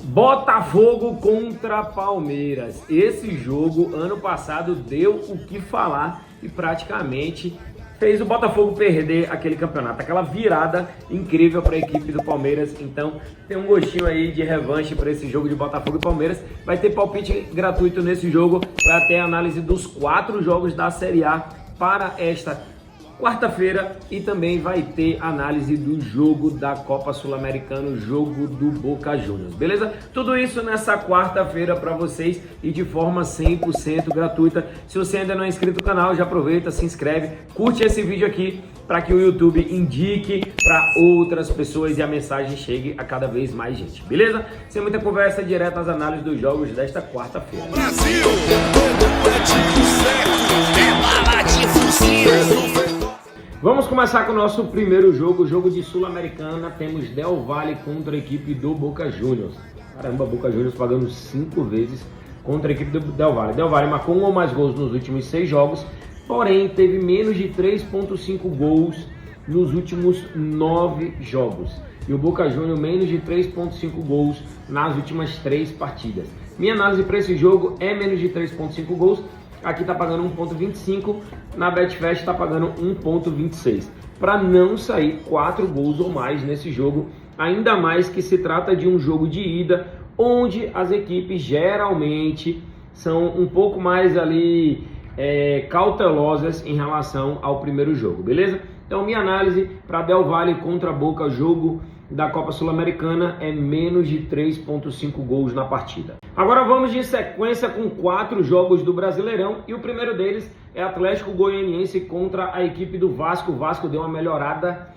Botafogo contra Palmeiras. Esse jogo, ano passado, deu o que falar e praticamente fez o Botafogo perder aquele campeonato. Aquela virada incrível para a equipe do Palmeiras. Então, tem um gostinho aí de revanche para esse jogo de Botafogo e Palmeiras. Vai ter palpite gratuito nesse jogo para ter análise dos 4 jogos da Série A para esta quarta-feira, e também vai ter análise do jogo da Copa Sul-Americana, o jogo do Boca Juniors, beleza? Tudo isso nessa quarta-feira para vocês e de forma 100% gratuita. Se você ainda não é inscrito no canal, já aproveita, se inscreve, curte esse vídeo aqui para que o YouTube indique para outras pessoas e a mensagem chegue a cada vez mais gente, beleza? Sem muita conversa, direto às análises dos jogos desta quarta-feira. Brasil, todo é tiro certo, é bala de fuzil. Vamos começar com o nosso primeiro jogo, jogo de Sul-Americana. Temos Del Valle contra a equipe do Boca Juniors. Caramba, Boca Juniors pagando 5 vezes contra a equipe do Del Valle. Del Valle marcou 1 ou mais gols nos últimos 6 jogos, porém teve menos de 3,5 gols nos últimos 9 jogos. E o Boca Juniors menos de 3,5 gols nas últimas 3 partidas. Minha análise para esse jogo é menos de 3,5 gols. Aqui tá pagando 1,25, na Betfair tá pagando 1,26. Para não sair 4 gols ou mais nesse jogo, ainda mais que se trata de um jogo de ida, onde as equipes geralmente são um pouco mais ali cautelosas em relação ao primeiro jogo, beleza? Então minha análise para Del Valle contra Boca, jogo da Copa Sul-Americana, é menos de 3,5 gols na partida. Agora vamos de sequência com 4 jogos do Brasileirão, e o primeiro deles é Atlético Goianiense contra a equipe do Vasco. O Vasco deu uma melhorada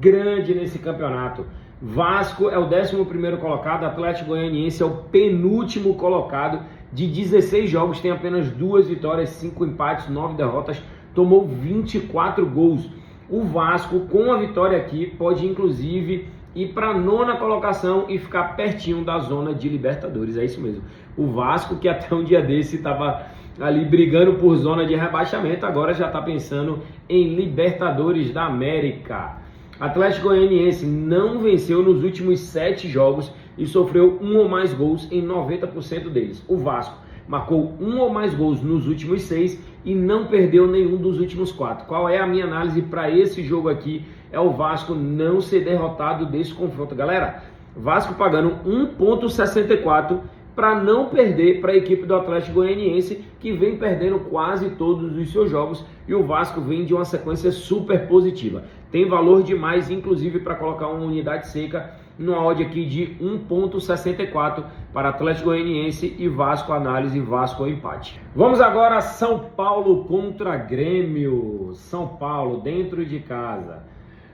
grande nesse campeonato. Vasco é o 11º colocado, Atlético Goianiense é o penúltimo colocado. De 16 jogos tem apenas 2 vitórias, 5 empates, 9 derrotas, tomou 24 gols. O Vasco, com a vitória aqui, pode inclusive ir para a 9ª colocação e ficar pertinho da zona de Libertadores. É isso mesmo. O Vasco, que até um dia desse estava ali brigando por zona de rebaixamento, agora já está pensando em Libertadores da América. Atlético Goianiense não venceu nos últimos 7 jogos e sofreu 1 ou mais gols em 90% deles. O Vasco marcou 1 ou mais gols nos últimos 6 e não perdeu nenhum dos últimos 4. Qual é a minha análise para esse jogo aqui? É o Vasco não ser derrotado desse confronto. Galera, Vasco pagando 1,64 para não perder para a equipe do Atlético Goianiense, que vem perdendo quase todos os seus jogos, e o Vasco vem de uma sequência super positiva. Tem valor demais, inclusive, para colocar uma unidade seca numa odd aqui de 1,64 para Atlético Goianiense e Vasco, análise Vasco ao empate. Vamos agora a São Paulo contra Grêmio. São Paulo dentro de casa.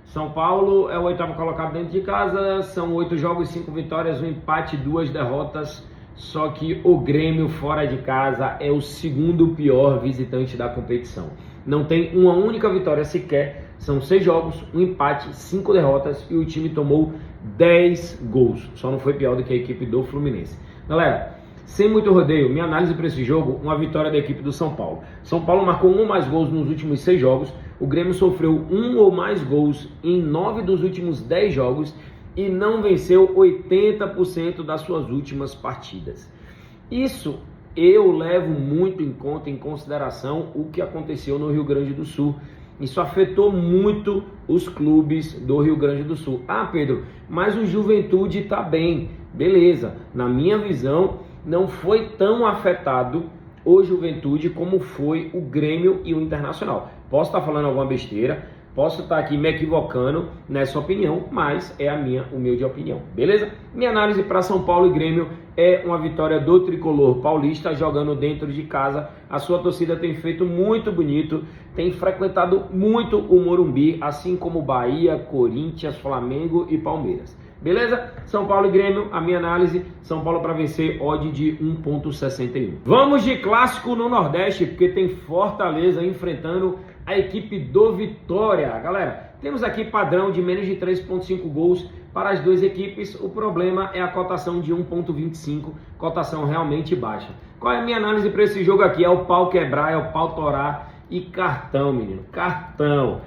São Paulo é o 8º colocado dentro de casa, são 8 jogos, 5 vitórias, 1 empate, 2 derrotas. Só que o Grêmio fora de casa é o 2º pior visitante da competição. Não tem uma única vitória sequer, são 6 jogos, 1 empate, 5 derrotas e o time tomou 10 gols. Só não foi pior do que a equipe do Fluminense. Galera, sem muito rodeio, minha análise para esse jogo, uma vitória da equipe do São Paulo. São Paulo marcou 1 ou mais gols nos últimos 6 jogos, o Grêmio sofreu 1 ou mais gols em 9 dos últimos 10 jogos e não venceu 80% das suas últimas partidas. Isso eu levo muito em conta, em consideração, o que aconteceu no Rio Grande do Sul. Isso afetou muito os clubes do Rio Grande do Sul. Ah, Pedro, mas o Juventude está bem. Beleza, na minha visão, não foi tão afetado o Juventude como foi o Grêmio e o Internacional. Posso estar falando alguma besteira, posso estar aqui me equivocando nessa opinião, mas é a minha humilde opinião, beleza? Minha análise para São Paulo e Grêmio é uma vitória do tricolor paulista jogando dentro de casa. A sua torcida tem feito muito bonito, tem frequentado muito o Morumbi, assim como Bahia, Corinthians, Flamengo e Palmeiras. Beleza? São Paulo e Grêmio, a minha análise, São Paulo para vencer, odd de 1,61. Vamos de clássico no Nordeste, porque tem Fortaleza enfrentando a equipe do Vitória. Galera, temos aqui padrão de menos de 3,5 gols para as duas equipes. O problema é a cotação de 1,25, cotação realmente baixa. Qual é a minha análise para esse jogo aqui? É o pau quebrar, é o pau torar e cartão, menino. Cartão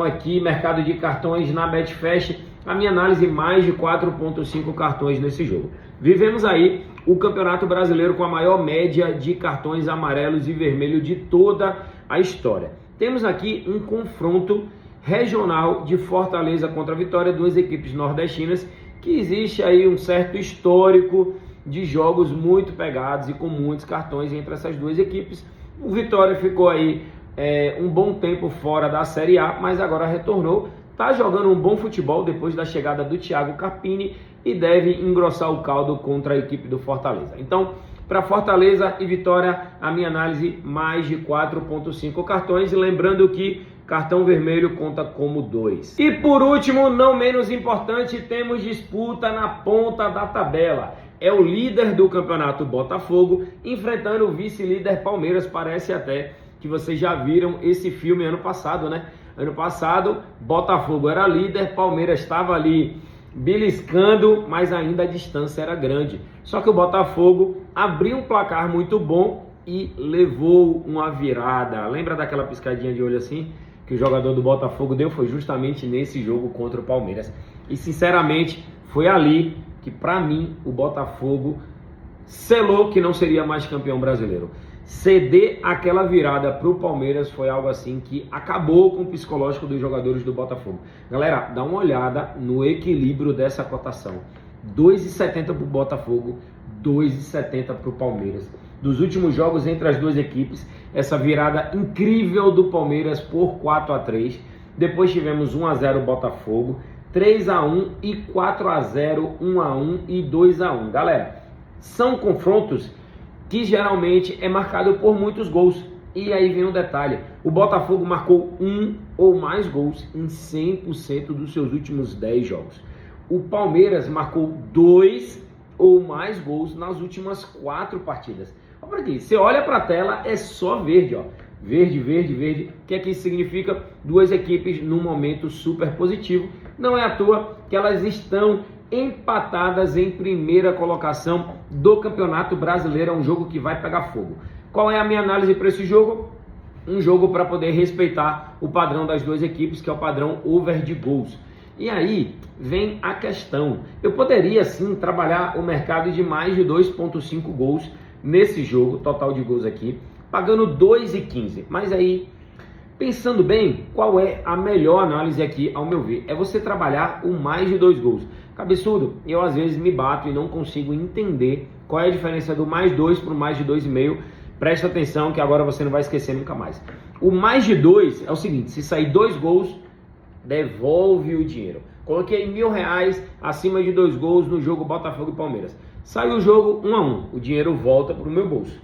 aqui, mercado de cartões na Betfair, a minha análise, mais de 4,5 cartões nesse jogo. Vivemos aí o Campeonato Brasileiro com a maior média de cartões amarelos e vermelhos de toda a história. Temos aqui um confronto regional de Fortaleza contra Vitória, duas equipes nordestinas, que existe aí um certo histórico de jogos muito pegados e com muitos cartões entre essas duas equipes. O Vitória ficou aí um bom tempo fora da Série A, mas agora retornou, está jogando um bom futebol depois da chegada do Thiago Carpini e deve engrossar o caldo contra a equipe do Fortaleza. Então, para Fortaleza e Vitória, a minha análise, mais de 4,5 cartões, e lembrando que cartão vermelho conta como 2. E por último, não menos importante, temos disputa na ponta da tabela. É o líder do campeonato, Botafogo, enfrentando o vice-líder Palmeiras. Parece até que vocês já viram esse filme ano passado, né? Ano passado, Botafogo era líder, Palmeiras estava ali beliscando, mas ainda a distância era grande. Só que o Botafogo abriu um placar muito bom e levou uma virada. Lembra daquela piscadinha de olho assim que o jogador do Botafogo deu? Foi justamente nesse jogo contra o Palmeiras. E sinceramente, foi ali que, para mim, o Botafogo selou que não seria mais campeão brasileiro. Ceder aquela virada para o Palmeiras foi algo assim que acabou com o psicológico dos jogadores do Botafogo. Galera, dá uma olhada no equilíbrio dessa cotação. 2,70 para o Botafogo, 2,70 para o Palmeiras. Dos últimos jogos entre as duas equipes, essa virada incrível do Palmeiras por 4-3. Depois tivemos 1-0 Botafogo, 3-1 e 4-0, 1-1 e 2-1. Galera, são confrontos que geralmente é marcado por muitos gols. E aí vem um detalhe: o Botafogo marcou 1 ou mais gols em 100% dos seus últimos 10 jogos. O Palmeiras marcou 2 ou mais gols nas últimas 4 partidas. Olha por aqui, você olha para a tela, é só verde, ó. Verde, verde, verde. O que é que isso significa? Duas equipes num momento super positivo. Não é à toa que elas estão empatadas em primeira colocação do Campeonato Brasileiro. É um jogo que vai pegar fogo. Qual é a minha análise para esse jogo? Um jogo para poder respeitar o padrão das duas equipes, que é o padrão over de gols. E aí vem a questão: eu poderia sim trabalhar o mercado de mais de 2,5 gols nesse jogo, total de gols aqui, pagando 2,15. Mas aí, pensando bem, qual é a melhor análise aqui, ao meu ver? É você trabalhar o mais de 2 gols. Cabeçudo, eu às vezes me bato e não consigo entender qual é a diferença do mais 2 para o mais de 2,5. Presta atenção que agora você não vai esquecer nunca mais. O mais de 2 é o seguinte: se sair 2 gols, devolve o dinheiro. Coloquei R$1.000 acima de 2 gols no jogo Botafogo e Palmeiras. Saiu o jogo 1-1, o dinheiro volta para o meu bolso.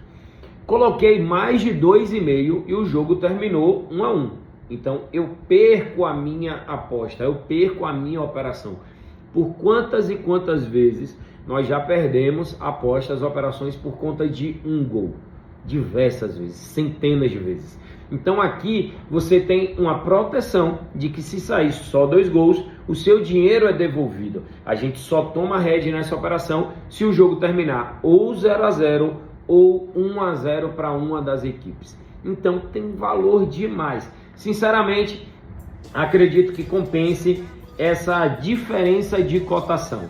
Coloquei mais de 2,5 e o jogo terminou 1-1. Então eu perco a minha aposta, eu perco a minha operação. Por quantas e quantas vezes nós já perdemos apostas, operações por conta de um gol? Diversas vezes, centenas de vezes. Então aqui você tem uma proteção de que se sair só 2 gols, o seu dinheiro é devolvido. A gente só toma head nessa operação se o jogo terminar ou 0-0 ou 1-0 para uma das equipes. Então tem valor demais. Sinceramente, acredito que compense essa diferença de cotação.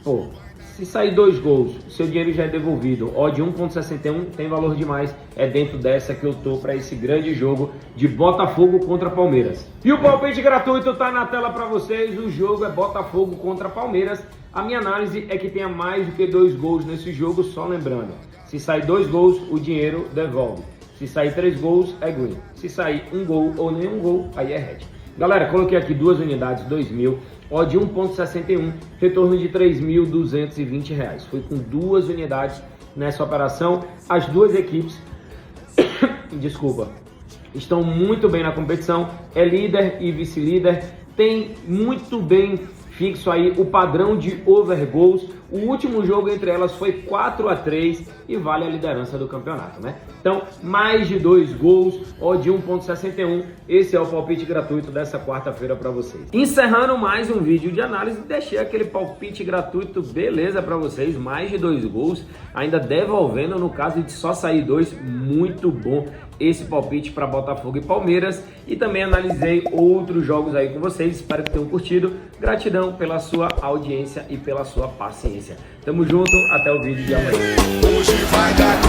Pô, se sair 2 gols, seu dinheiro já é devolvido. Odd 1,61 tem valor demais. É dentro dessa que eu tô para esse grande jogo de Botafogo contra Palmeiras. E o palpite gratuito tá na tela para vocês. O jogo é Botafogo contra Palmeiras. A minha análise é que tenha mais do que 2 gols nesse jogo, só lembrando. Se sair 2 gols, o dinheiro devolve. Se sair 3 gols, é green. Se sair 1 gol ou nenhum gol, aí é red. Galera, coloquei aqui 2 unidades, 2.000. Odd 1,61, retorno de R$3.220. Foi com 2 unidades nessa operação. As duas equipes, desculpa, estão muito bem na competição. É líder e vice-líder. Tem muito bem fixo aí o padrão de over goals. O último jogo entre elas foi 4-3 e vale a liderança do campeonato, né? Então, mais de 2 gols, odd de 1.61, esse é o palpite gratuito dessa quarta-feira para vocês. Encerrando mais um vídeo de análise, deixei aquele palpite gratuito, beleza, para vocês, mais de 2 gols, ainda devolvendo no caso de só sair 2, muito bom esse palpite para Botafogo e Palmeiras, e também analisei outros jogos aí com vocês, espero que tenham curtido, gratidão pela sua audiência e pela sua paciência. Tamo junto, até o vídeo de amanhã. Hoje vai dar